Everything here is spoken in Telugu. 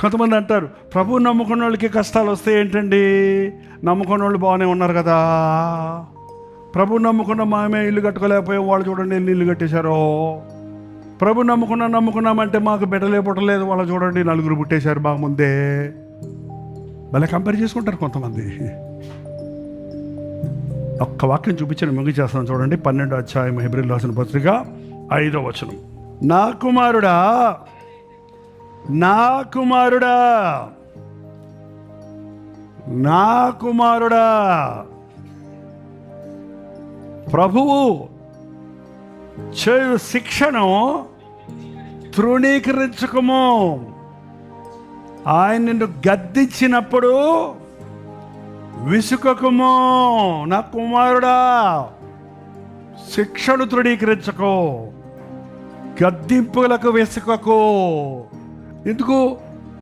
కొంతమంది అంటారు, ప్రభువు నమ్ముకున్న వాళ్ళకి కష్టాలు వస్తే ఏంటండి, నమ్ముకున్న వాళ్ళు బాగానే ఉన్నారు కదా. ప్రభు నమ్ముకున్న మామే ఇల్లు కట్టుకోలేకపోయాం, వాళ్ళు చూడండి ఎన్ని ఇల్లు కట్టేశారో. ప్రభు నమ్ముకున్నామంటే మాకు బిడ్డలే పుట్టలేదు, వాళ్ళు చూడండి నలుగురు పుట్టేశారు బాగా ముందే. భలే కంపేర్ చేసుకుంటారు కొంతమంది. ఒక్క వాక్యం చూపించని ముగించేస్తాను చూడండి. 12వ అధ్యాయం హెబ్రీయులకు రాసిన పత్రిక 5వ వచనం. నా కుమారుడా, నా కుమారుడా, నా కుమారుడా, ప్రభువు చేయు శిక్షను తృణీకరించుకోము. ఆయన నిన్ను గద్దించినప్పుడు విసుకకుము. నా కుమారుడా, శిక్షను తృణీకరించుకో, గద్దింపులకు విసుకకు. ఎందుకు?